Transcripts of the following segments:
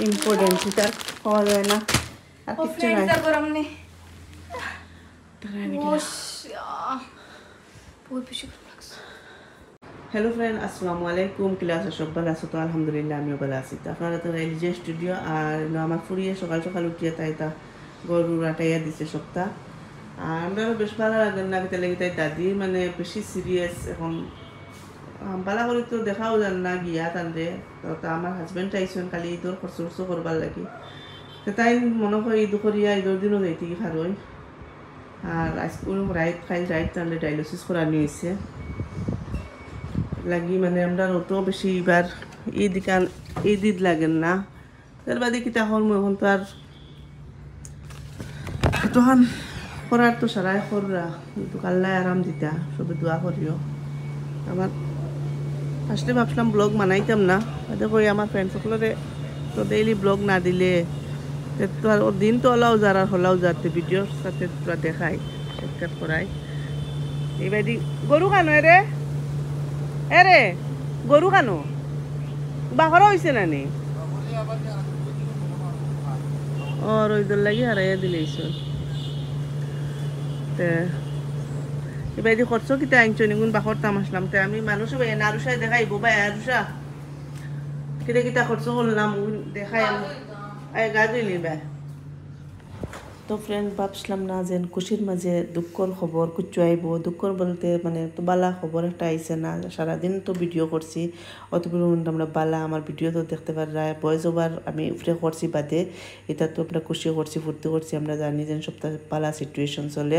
Important এটা খাওয়া যায় না আর ও কিছু নাই ফ্রেন্ডস গরম নেই বহুত বেশি গরম লাগছে হ্যালো ফ্রেন্ড আসসালামু আলাইকুম ক্লাস সব ভালো আছো তো আলহামদুলিল্লাহ আমিও ভালো আছি তো আপনারা তো এলজে স্টুডিও আর আমার ফুরিয়ে সকাল সকাল উঠিয়ে তাই তা গরু রাটাইয়া দিছে সপ্তাহ আর আমরা বেশ ভালো লাগেন না বিতে লেগে তাই দাদি মানে বেশি সিরিয়াস এখন বালা করে তো দেখাও যান না গিয়া তানরে তো আমার হাজব্যান্ড আইসেন কালি ঈদর খরচ উর্চ করবার লাগে তো তাই মনে হয় ঈদ করিয়া ঈদর দিনও যাইতে কি খারই আর আজকে রাইট খাই রাইট তানলে ডায়ালিসিস করানি হয়েছে লাগি মানে আমরা অত বেশি এবার ঈদ লাগেন না তার বাদে কিতা হল মই এখন তো আর তখন করার তো সারাই কররা কিন্তু কাল্লাই আরাম দিতা সবে দোয়া করিও আমার আসলে ভাবছিলাম ব্লগ বানাইতাম না তাতে কই আমার ফ্রেন্ড সকলরে তো ডেইলি ব্লগ না দিলে তো আর দিন তো ওলাও যার আর হলাও যাতে ভিডিওর সাথে পুরা দেখাই সাক্ষাৎ করাই এইবাদি গরু কানো রে এরে গরু কানো বাঘর হয়েছে না নি ও রইদর লাগি হারাইয়া দিলেইছ এবার খরচ কিতা আনছো নিগুন বাঘর তাম আসলাম তে আমি মানুষ নারুষায় দেখাইব ভাই আরুষা কিতা কিতা খরচ করলাম দেখাই গা ধুইলি ভাই তো ফ্রেন্ড ভাবছিলাম না যে খুশির মাঝে দুঃখর খবর কুচু আইব দুঃখর বলতে মানে তো বালা খবর একটা আইসে না সারাদিন তো ভিডিও করছি অতগুলো আমরা বালা আমার ভিডিও তো দেখতে পারা ভয়েস ওভার আমি উপরে করছি বাদে এটা তো আমরা খুশি করছি ফুর্তি করছি আমরা জানি যে সপ্তাহ বালা সিচুয়েশন চলে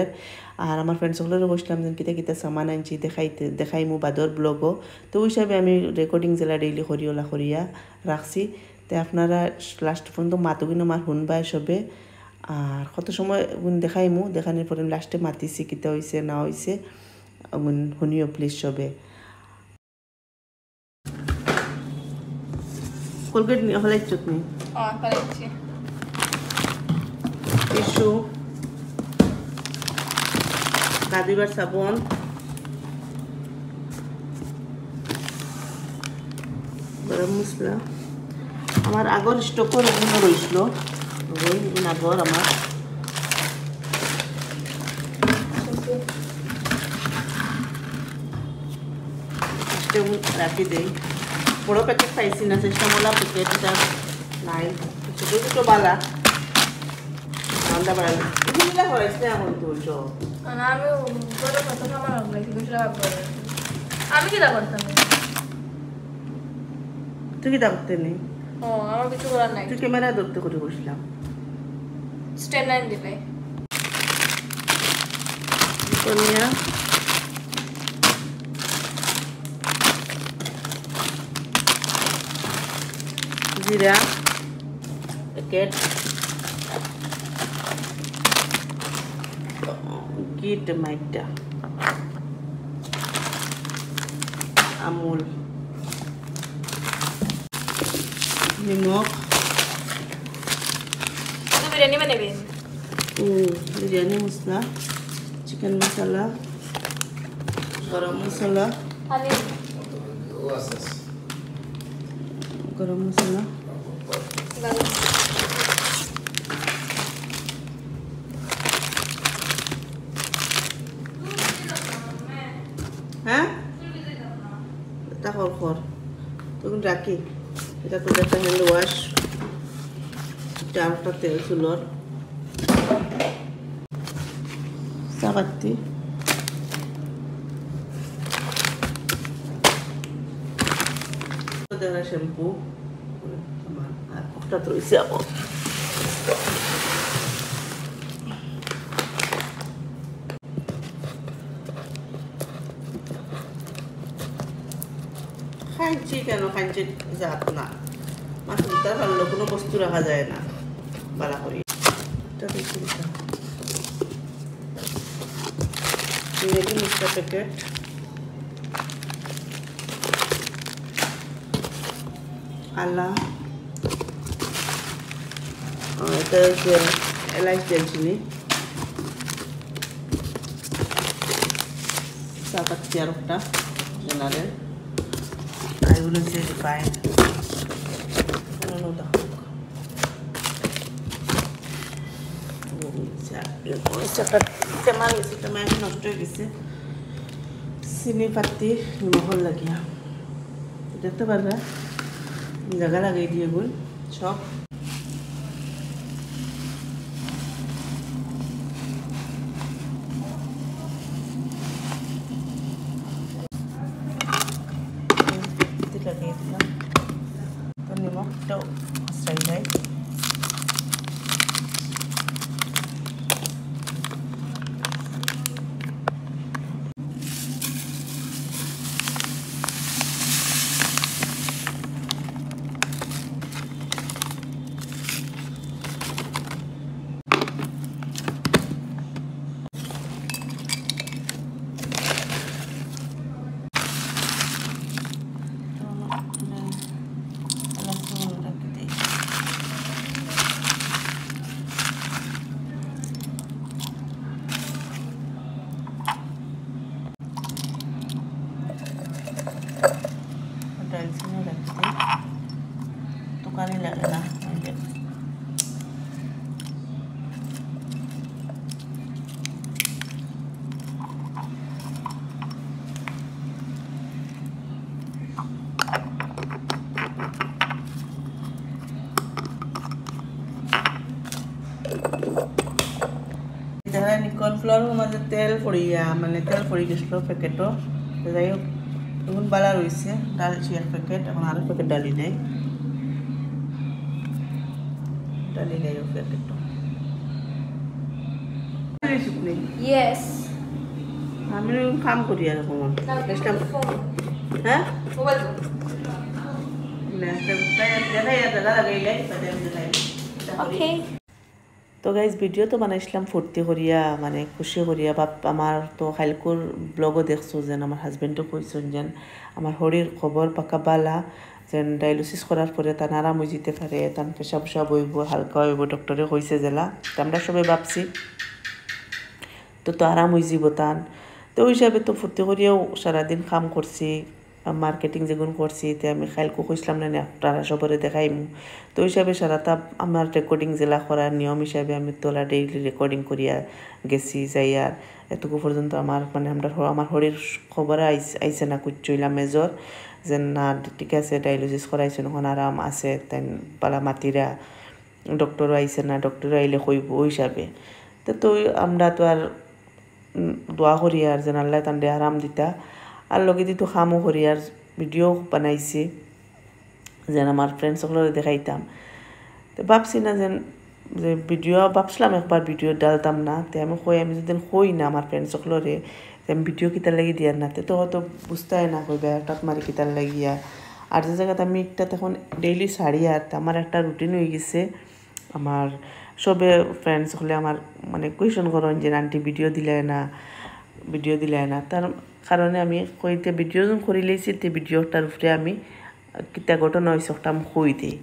আর আমার ফ্রেন্ডসকলেরও বসলাম যে কিতা কিতা সামান আনছি দেখাইমু বাদর ব্লগও তো ওই হিসাবে আমি রেকর্ডিং জেলা ডেইলি করিয়া রাখছি তো আপনারা লাস্ট পর্যন্ত মাতুকিনো আমার শুনবাই সবে আর কত সময় দেখাইমু দেখানোর পরে লাস্টে মাতিছি কিতা হয়েছে না হয়েছে শুনিও প্লিজ সবে কোলগেট নিয়ে হলাই চটনি টিস্যু কাদিবার সাবন গরম মশলা আমার আগর স্টকর এগুলো রয়েছিল আগর আমার রাখি দেই বড় প্যাকেট পাইছি না চেষ্টা মোলা প্যাকেট এটা নাই ছোট ছোট বালা রান্না বাড়া এগুলো হয়েছে এখন তুলছো আমি কি করতাম তুই কি করতে নেই আমার কিছু করার নাই তুই ক্যামেরা ধরতে করে বসলাম স্ট্যান্ড লাইন দিবে ধনিয়া জিরা প্যাকেট গিট মাইটা আমুল নিমখ বিরিয়ানি বানাবেন বিরিয়ানি মশলা চিকেন মশলা গরম মশলা গরম মশলা হ্যাঁ এটা খর তখন রাখি এটা তো একটা হ্যান্ড ওয়াশ চারটা তেল চুলোর চাপাতি শ্যাম্পু আর একটা তো রয়েছে খাইছি কেন খাইছি জাত না মাছ তার ভালো কোনো বস্তু রাখা যায় না বালা করি এটা দেখি ম্যাগি মশলা প্যাকেট আলা এটা হচ্ছে এলাচ দারচিনি চাপাতি আর একটা জেনারেল আর এগুলো হচ্ছে রিফাইন্ড একটা টেমা গেছে, টেমা এখন নষ্ট হয়ে গেছে চিনি পাতি নিমখর লাগিয়া দেখতে পারবা জায়গা লাগাই দিয়ে গুল সব লাগিয়ে দিলাম তো নিমখটাও আশ্রয় যায় দোকানে লাগে না কর্নফ্লাওয়ারের মধ্যে তেল পড়িয়া মানে তেল পড়ে গেছিলো প্যাকেটও যাই হোক এখন বালা রয়েছে ডাল চিয়ার প্যাকেট এখন আরও প্যাকেট ডালি নেই প্যাকেটটা Yes. আমি কাম করি আর এখন হ্যাঁ Okay. তো গাইজ ভিডিও তো বানাইছিলাম ফুর্তি করিয়া মানে খুশি করিয়া বাপ আমার তো হাইলকুর ব্লগও দেখছো যেন আমার হাজবেন্ডও কইছেন যেন আমার শরীর খবর পাকা বালা যেন ডায়ালিসিস করার পরে তার আরাম হয়ে যেতে পারে তার পেশা পেশা বইব হালকা হইব ডক্টরে কইছে জেলা তো আমরা সবাই ভাবছি তো আরাম হয়ে যাব তান তো ওই হিসাবে তো ফুর্তি করিয়াও সারাদিন কাম করছি মার্কেটিং যেগুন করছি তে আমি খাইলকো কইসলাম না আপনারা সবরে দেখাইমু তো ওই হিসাবে সারাটা আমার রেকর্ডিং জেলা করার নিয়ম হিসাবে আমি তোলা ডেইলি রেকর্ডিং করিয়া গেছি যাই আর এতটুকু পর্যন্ত আমার মানে আমার শরীর খবর আইসে না কুচইলাম মেজর যে না ঠিক আছে ডায়ালিসিস করাইছে এখন আরাম আছে তাই পালা মাতিরা ডক্টরও আইসে না ডক্টরও আইলে কইব ওই হিসাবে তো আমরা তো আর দোয়া করি আর যেন আল্লাহ তান্ডে আরাম দিতা আর লগে দিতো খামো করি আর ভিডিও বানাইছি যেন আমার ফ্রেন্ড সকলের দেখাইতাম তো ভাবছি না যেন যে ভিডিও ভাবছিলাম একবার ভিডিও ডালতাম না তো আমি যদি কই না আমার ফ্রেন্ড সকলরে আমি ভিডিও কিতার লাগি দিয়ার না তো হয়তো বুঝতেই না কইবা হঠাৎ মারি কিতার লাগিয়া আর যে জায়গাতে আমি একটা তখন ডেইলি শাড়ি আর আমার একটা রুটিন হয়ে গেছে আমার সবে ফ্রেন্ডস হলে আমার মানে কোয়েশন করেন যে আন্টি ভিডিও দিলে না তার কারণে আমি কইতে ভিডিও যখন করে লইছি তে ভিডিওটার উপরে আমি কিতা ঘটনা হয়েছে ওটা আমি কই দিই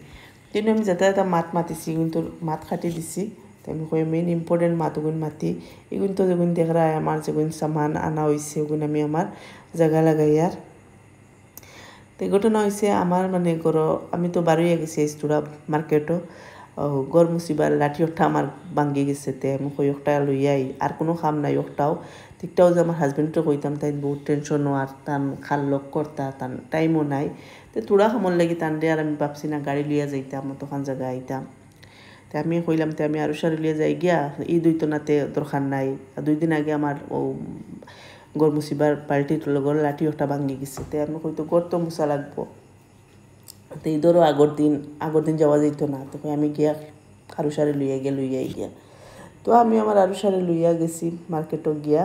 কিন্তু আমি যাতে মাত মাতিছি কিন্তু মাত খাটি দিছি তো আমি কই মেন ইম্পর্টেন্ট মাতগুন মাতি এগুন তো যেগুন দেখরা আমার যেগুন সামান আনা হয়েছে ওগুন আমি আমার জায়গা লাগাইয়ার তো ঘটনা হয়েছে আমার মানে আমি তো বারোইয়া গেছি ইস্তুরা মার্কেটও গড় মুসিবার লাঠি ওটা আমার ভাঙ্গি গেছে তে আমি কই ওটা লইয়াই আর কোনো কাম নাই ওটাও ঠিকটাও যে আমার হাজবেন্ডও কইতাম তাই বহুত টেনশনও আর তান খাল লক করতা তান টাইমও নাই তো তোরা খামর লাগি তান দে আর আমি ভাবছি না গাড়ি লিয়া যাইতাম তখন জায়গা আইতাম তো আমি কইলাম তো আমি আরো সারি লিয়া যাই গিয়া ঈদ হইতো নাতে দরকার নাই 2 দিন আগে আমার ও গড় মুসিবার পাল্টির লগর লাঠি ওটা ভাঙ্গি গেছে তো আমি কইতো গড় তো মুসা লাগবো তো ঈদেরও আগর দিন যাওয়া যেত না তো আমি গিয়া আরো সারি লইয়াই গিয়া তো আমি আমার আরো সারি লইয়া গেছি মার্কেটও গিয়া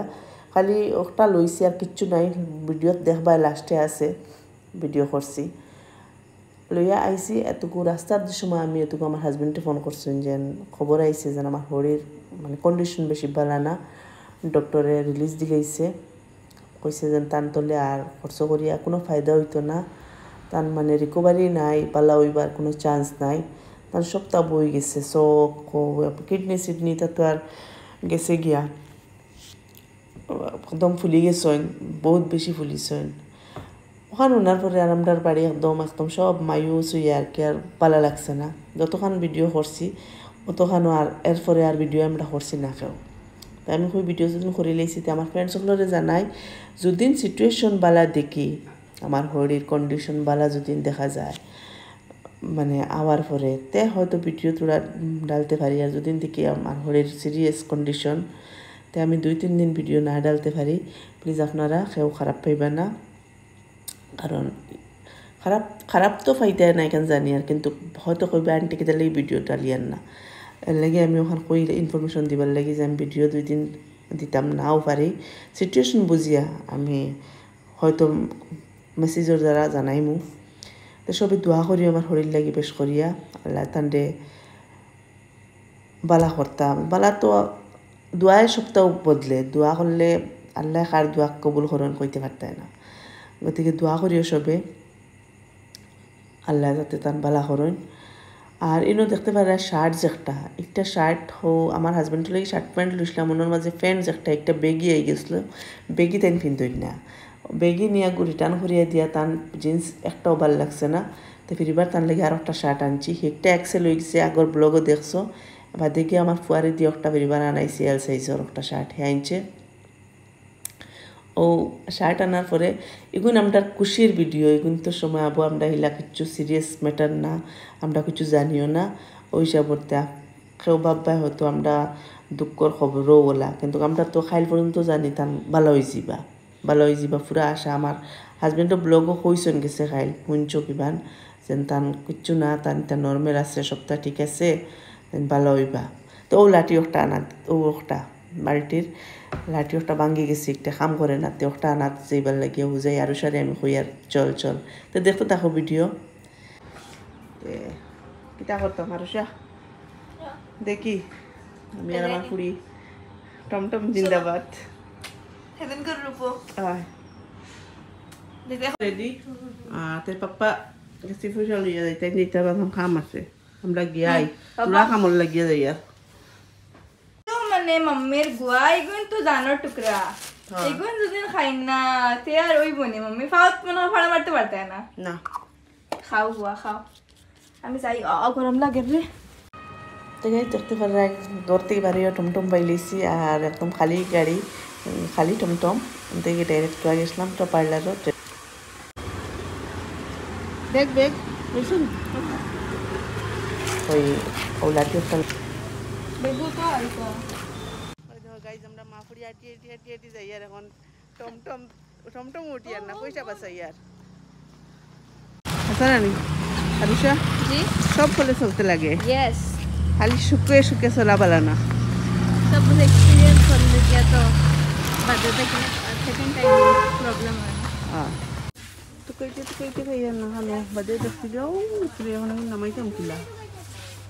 খালি ওটা লইছি আর কিচ্ছু নাই ভিডিওত দেখবা লাস্টে আছে ভিডিও করছি লইয়া আইছি এতটুকু রাস্তার সময় আমি এতটুকু আমার হাজবেন্ডে ফোন করছেন যে খবর আইছে যেন আমার শরীর মানে কন্ডিশন বেশি ভালো না ডক্টরে রিলিজ দিলেইছে কইছে যেন টান তলে আর খরচ করিয়া কোনো ফায়দা হইতো না তার মানে রিকভারি নাই পালা হইবার কোনো চান্স নাই তার সপ্তাহ বই গেছে চোখ কিডনি তা তো আর গেছে গিয়া একদম ফুলি গেছেন বহুত বেশি ফুলিছেন ওখান ওনার পরে আর আমরার বাড়ি একদম সব মায়ুস হইয়া আর কি আর পালা লাগছে না যতক্ষণ ভিডিও করছি অতখানও আর এরপরে আর ভিডিও আমরা করছি না কেউ তো আমি ওই ভিডিও যদিন করে লাইছি তো আমার ফ্রেন্ডসকলরে জানাই যদিন সিচুয়েশন বালা দেখি আমার শরীর কন্ডিশন বালা যদিন দেখা যায় মানে আওয়ার পরে তে হয়তো ভিডিও তোরা ডালতে পারি আর যদিন দেখি আমার শরীর সিরিয়াস কন্ডিশন তে আমি 2-3 দিন ভিডিও না ডালতে পারি প্লিজ আপনারা কেউ খারাপ পাইবা না কারণ খারাপ তো ফাইদায় না এখানে জানি আর কিন্তু হয়তো কইবে আন্টি কেটে লাগে ভিডিও ডালিয়ান না এর লাগে আমি ওখানে কই ইনফরমেশন দিবার লাগে যে আমি ভিডিও 2 দিন দিতাম নাও পারি সিচুয়েশন বুঝিয়া আমি হয়তো মেসেজের দ্বারা জানাইমু তো সবই দোয়া করি আমার শরীর লাগি বেশ করিয়া আল্লাহ তান্ডে বালা করতাম বালা তো দোয়ায় সপ্তাহ বদলে দোয়া করলে আল্লাহ কার দোয়া কবুল করেন কইতে পারতাই না গতিকে দোয়া করিও সবে আল্লাহ যাতে তান বালা করেন আর ইনো দেখতে পারে শার্ট একটা শার্ট আমার হাজব্যান্ডের লাগে শার্ট প্যান্ট লইছিলাম ওনার মাঝে প্যান্ট একটা বেগি আই গেছিলো বেগি তাই পিনতই না বেগি নিয়ে রিটার্ন করিয়া দিয়া তান জিন্স একটাও ভাল লাগছে না তো ফিরবার তার লাগে আর একটা শার্ট আনছি একটা এক্সেল হয়ে গেছে আগর ব্লগও দেখছো এবার দেখি আমার ফুয়ারি দিয়ে একটা ফিরবার আনাইছি এল সাইজের একটা শার্ট হে আনছে ও শার্ট আনার পরে এগুন আমরা খুশির ভিডিও এগুন তো সময় আবো আমরা হিলা কিছু সিরিয়াস ম্যাটার না আমরা কিছু জানিও না ওই হিসাবতে কেউ ভাববাই হয়তো আমরা দুঃখর খবরও ওলা কিন্তু আমরা তো খাইল পর্যন্ত জানি তান ভালো হয়ে যাবা পুরা আশা আমার হাজব্যান্ডও ব্লগও কইসন গেছে খাইল শুনছো কিবান যেন তান কিচ্ছু না তান তা নর্মেল আছে সপ্তাহ ঠিক আছে ভালো হইবা তো ও লাঠি একটা আনা ও একটা বাড়িটির লাঠি একটা ভাঙ্গি গেছি একটা কাম করে না তো একটা আনাত যাইবার লাগিয়ে বুঝাই আরও সারে আমি কই আর চল তো দেখো দেখো ভিডিও কিতা করতাম আরুষা দেখি আমি আর আমার পুরি টমটম জিন্দাবাদ রেডি তোর পাপ্পা গেছি ফুসা লইয়া যাইতে যেতে বাদাম কাম আছে আমরা গিয়াই পুরা কামর লাগিয়া যাই আর মানে মাম্মির গুয়া এগুন তো জানোর টুকরা এগুন যদি খাই না তে আর ওই বনি মাম্মি ফাওত মনে ফাড়া মারতে পারতে না না খাও গুয়া খাও আমি যাই গরম লাগে রে তো গাই দেখতে পারে ঘর থেকে বাড়িও টমটম পাইলেছি আর একদম খালি গাড়ি খালি টমটম থেকে ডাইরেক্ট চলে গেছিলাম তো পার্লারও দেখ বুঝুন ওই ওলাটি একটা বেবু তো আইতো গাইজ আমরা মাফুরি আটি যাই আর এখন টমটম উঠি আর না পয়সা বাঁচাই আর আচ্ছা রানি আরুষা জি সব ফলে চলতে লাগে यस খালি শুকে চলা বালা না सब कुछ एक्सपीरियंस कर लिया तो बदल तक सेकंड टाइम प्रॉब्लम है হ্যাঁ তো কইতে খাই আর না হানো বাদে দেখতে যাও তুই এখন আমি নামাইতাম কিলা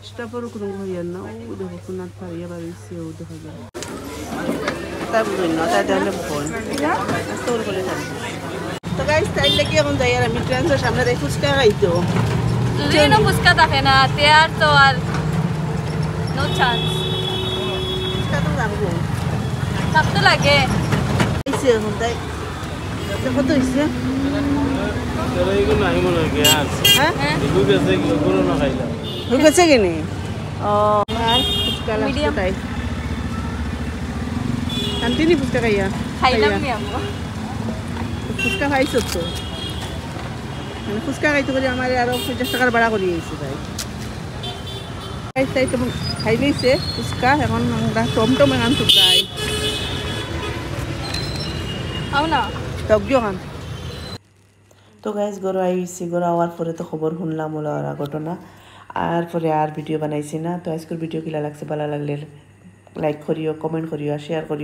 স্টাফারও কোনো হই আর না ও দেখো কোনার পারিয়া বাড়িছে ও দেখা যায় তা বুঝুন না তাই তাহলে ফোন তোর বলে থাকবে তো গাইস তাই লাগি এখন যাই আর আমি ট্রেনের সামনে দেখি ফুচকা খাইতো যদি না ফুচকা থাকে না তেয়ার তো আর নো চান্স ফুচকা তো লাগবো সব তো লাগে আইছে এখন তাই কত হইছে হ্যাঁ হয়ে গেছে কিনি ও আর ফুচকা লাগছে তাই কান্তিনি ফুচকা খাইয়া খাইলাম নি আমগো ফুচকা খাইছো তো মানে ফুচকা খাইতে করে আমার আরো 50 টাকার ভাড়া করে দিয়েছে তাই তো খাই লইছে ফুচকা এখন আমরা টমটম এখান ফুচকাই আও না তগিও খান তো গাইজ গরু আইসি গরু আওয়ার পরে তো খবর শুনলাম ওরা ঘটনা আর পরে আর ভিডিও বানাইছি না তো আজকের ভিডিও কিলা লাগছে ভালো লাগলে লাইক করিও কমেন্ট করিও শেয়ার করিও